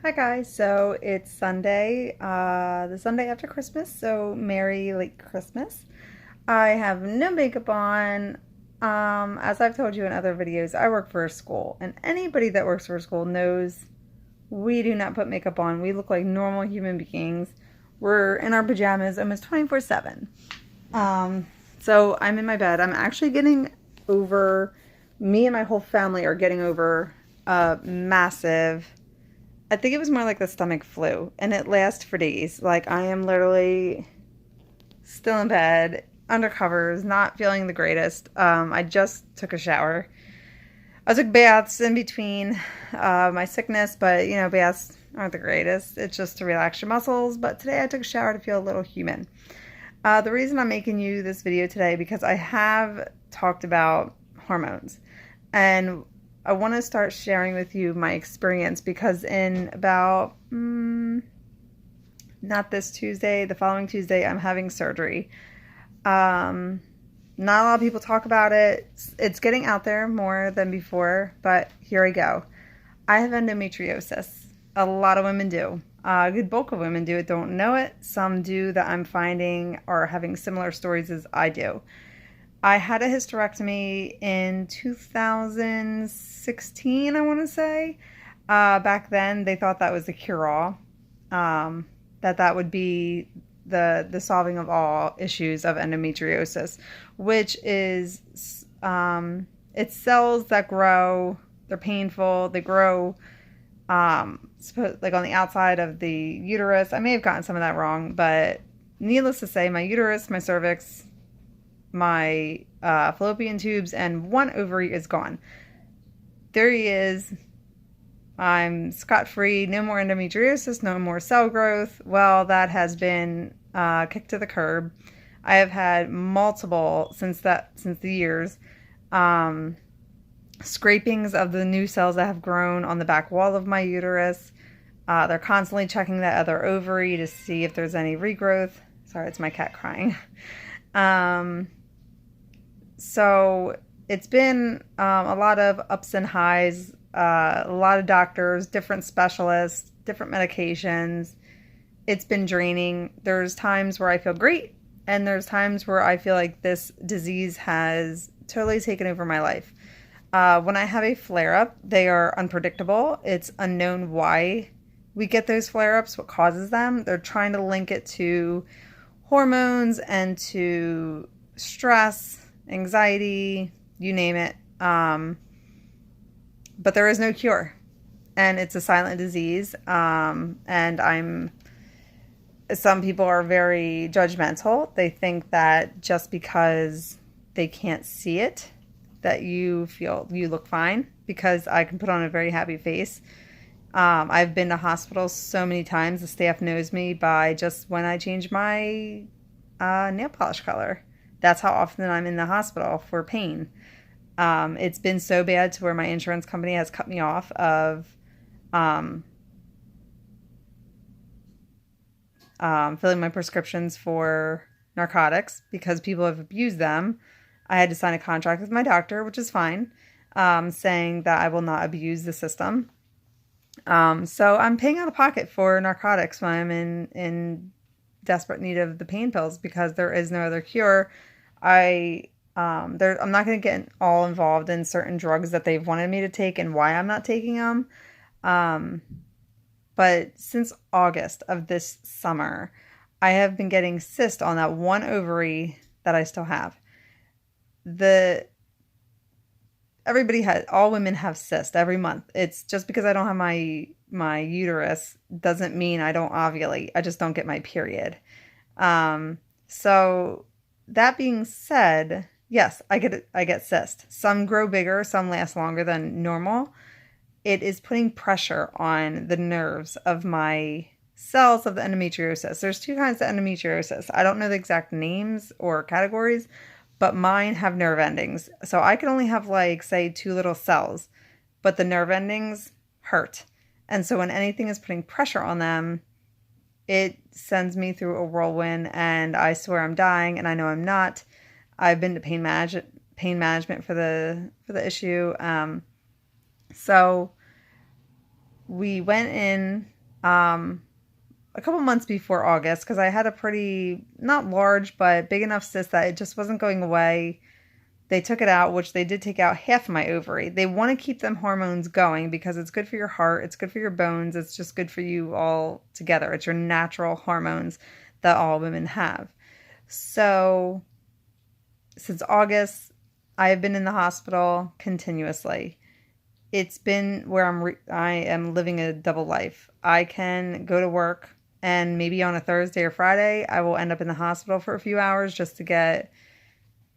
Hi guys, so it's Sunday, the Sunday after Christmas, so Merry late Christmas. I have no makeup on. As I've told you in other videos, I work for a school, and anybody that works for a school knows we do not put makeup on. We look like normal human beings. We're in our pajamas almost 24/7. Um, so I'm in my bed. I'm actually getting over, me and my whole family are getting over a massive, I think it was more like the stomach flu, and it lasts for days. Like, I am literally still in bed, under covers, not feeling the greatest. I just took a shower. I took baths in between my sickness, but baths aren't the greatest. It's just to relax your muscles. But today I took a shower to feel a little human. The reason I'm making you this video today because I have talked about hormones, and I want to start sharing with you my experience because in about, not this Tuesday, the following Tuesday, I'm having surgery. Not a lot of people talk about it. It's getting out there more than before, but here I go. I have endometriosis. A lot of women do. A good bulk of women do it, don't know it. Some do that I'm finding are having similar stories as I do. I had a hysterectomy in 2016, I want to say. Back then, they thought that was the cure-all, that would be the solving of all issues of endometriosis, which is it's cells that grow. They're painful. They grow like on the outside of the uterus. I may have gotten some of that wrong, but needless to say, my uterus, my cervix, my fallopian tubes, and one ovary is gone. There he is. I'm scot-free. No more endometriosis, no more cell growth. Well, that has been kicked to the curb. I have had multiple since the years, scrapings of the new cells that have grown on the back wall of my uterus. They're constantly checking that other ovary to see if there's any regrowth. Sorry, it's my cat crying. So it's been a lot of ups and highs, a lot of doctors, different specialists, different medications. It's been draining. There's times where I feel great, and there's times where I feel like this disease has totally taken over my life. When I have a flare-up, they are unpredictable. It's unknown why we get those flare-ups, what causes them. They're trying to link it to hormones and to stress, anxiety, you name it. But there is no cure, and it's a silent disease. Some people are very judgmental. They think that just because they can't see it, that you look fine, because I can put on a very happy face. I've been to hospitals so many times. The staff knows me by just when I change my nail polish color. That's how often I'm in the hospital for pain. It's been so bad to where my insurance company has cut me off of filling my prescriptions for narcotics because people have abused them. I had to sign a contract with my doctor, which is fine, saying that I will not abuse the system. So I'm paying out of pocket for narcotics when I'm in desperate need of the pain pills because there is no other cure. I'm not going to get all involved in certain drugs that they've wanted me to take and why I'm not taking them. But since August of this summer, I have been getting cysts on that one ovary that I still have. All women have cysts every month. It's just because I don't have my uterus doesn't mean I don't ovulate. I just don't get my period. So that being said, yes, I get cysts. Some grow bigger, some last longer than normal. It is putting pressure on the nerves of my cells of the endometriosis. There's two kinds of endometriosis. I don't know the exact names or categories, but mine have nerve endings. So I can only have, like, say, 2 little cells, but the nerve endings hurt. And so when anything is putting pressure on them, it sends me through a whirlwind, and I swear I'm dying, and I know I'm not. I've been to pain management for the issue. So we went in a couple months before August because I had a pretty, not large, but big enough cyst that it just wasn't going away. They took it out, which they did take out half my ovary. They want to keep them hormones going because it's good for your heart, it's good for your bones, it's just good for you all together. It's your natural hormones that all women have. So since August, I have been in the hospital continuously. It's been where I am living a double life. I can go to work and maybe on a Thursday or Friday, I will end up in the hospital for a few hours just to get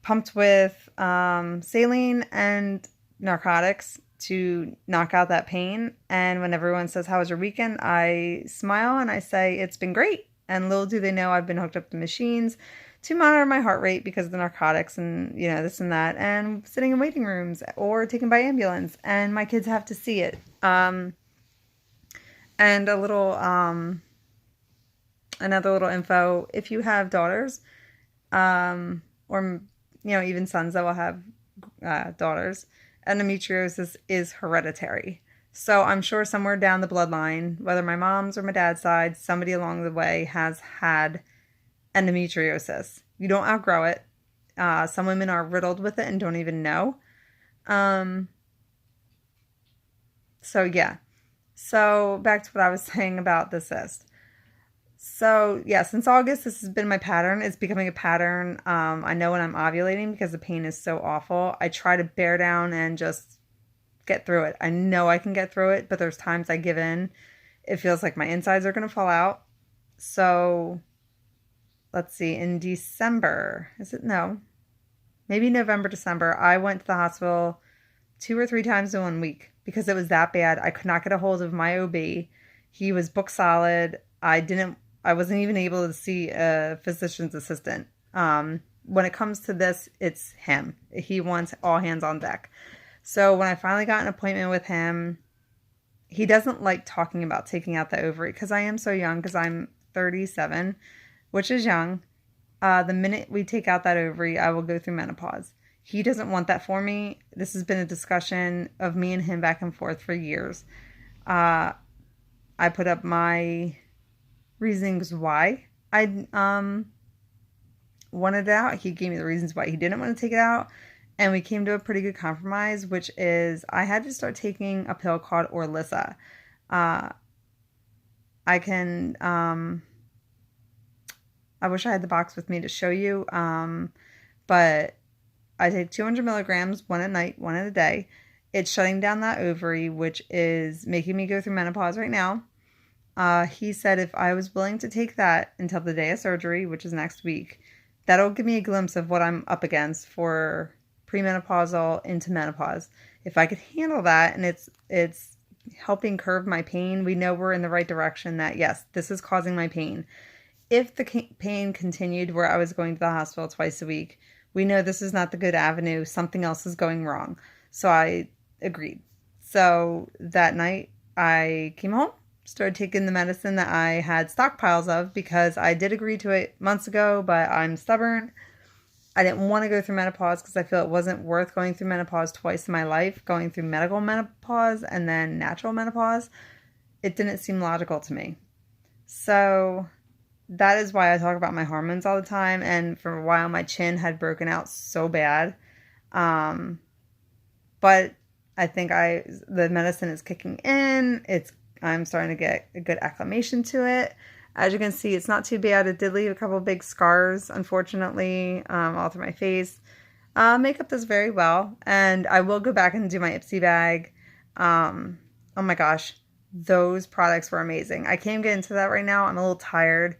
pumped with saline and narcotics to knock out that pain. And when everyone says, "How was your weekend?" I smile and I say, "It's been great." And little do they know I've been hooked up to machines to monitor my heart rate because of the narcotics and, this and that, and sitting in waiting rooms or taken by ambulance. And my kids have to see it. And a little, another little info, if you have daughters, or, even sons that will have daughters, endometriosis is hereditary. So I'm sure somewhere down the bloodline, whether my mom's or my dad's side, somebody along the way has had endometriosis. You don't outgrow it. Some women are riddled with it and don't even know. So yeah. So back to what I was saying about the cyst. So yeah, since August, this has been my pattern. It's becoming a pattern. I know when I'm ovulating because the pain is so awful. I try to bear down and just get through it. I know I can get through it, but there's times I give in. It feels like my insides are going to fall out. So let's see, in December, maybe November, December, I went to the hospital 2 or 3 times in 1 week because it was that bad. I could not get a hold of my OB. He was book solid. I wasn't even able to see a physician's assistant. When it comes to this, it's him. He wants all hands on deck. So when I finally got an appointment with him, he doesn't like talking about taking out the ovary because I am so young, because I'm 37, which is young. The minute we take out that ovary, I will go through menopause. He doesn't want that for me. This has been a discussion of me and him back and forth for years. I put up my reasons why I wanted it out. He gave me the reasons why he didn't want to take it out. And we came to a pretty good compromise, which is I had to start taking a pill called Orlissa. I wish I had the box with me to show you, but I take 200 milligrams, one at night, one at a day. It's shutting down that ovary, which is making me go through menopause right now. He said if I was willing to take that until the day of surgery, which is next week, that'll give me a glimpse of what I'm up against for premenopausal into menopause. If I could handle that and it's helping curb my pain, we know we're in the right direction, that yes, this is causing my pain. If the pain continued where I was going to the hospital twice a week, we know this is not the good avenue. Something else is going wrong. So I agreed. So that night I came home, started taking the medicine that I had stockpiles of because I did agree to it months ago, but I'm stubborn. I didn't want to go through menopause because I feel it wasn't worth going through menopause twice in my life, going through medical menopause and then natural menopause. It didn't seem logical to me. So that is why I talk about my hormones all the time. And for a while, my chin had broken out so bad. But I think the medicine is kicking in. I'm starting to get a good acclimation to it. As you can see, it's not too bad. It did leave a couple big scars, unfortunately, all through my face. Makeup does very well. And I will go back and do my Ipsy bag. Oh my gosh, those products were amazing. I can't get into that right now. I'm a little tired.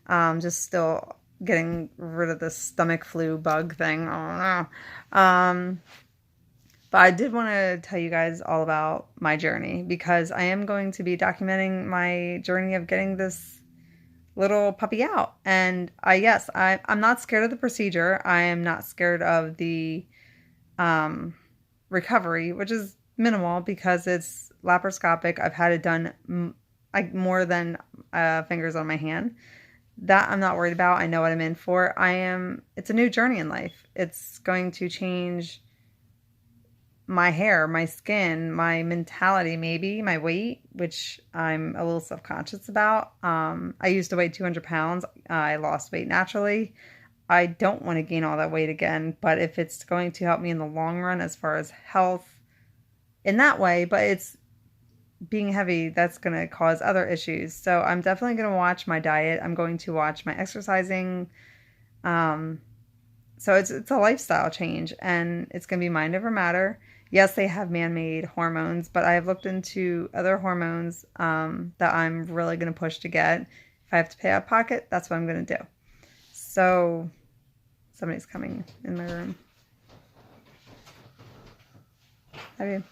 Just still getting rid of the stomach flu bug thing. I don't know. But I did want to tell you guys all about my journey because I am going to be documenting my journey of getting this little puppy out. And I'm not scared of the procedure. I am not scared of the recovery, which is minimal because it's laparoscopic. I've had it done more than fingers on my hand. That I'm not worried about. I know what I'm in for. It's a new journey in life. It's going to change my hair, my skin, my mentality, maybe my weight, which I'm a little self-conscious about. I used to weigh 200 pounds. I lost weight naturally. I don't want to gain all that weight again, but if it's going to help me in the long run as far as health in that way, but it's being heavy, that's going to cause other issues. So I'm definitely going to watch my diet. I'm going to watch my exercising. Um, so it's a lifestyle change, and it's going to be mind over matter. Yes, they have man-made hormones, but I have looked into other hormones that I'm really going to push to get. If I have to pay out of pocket, that's what I'm going to do. So somebody's coming in my room. Have you?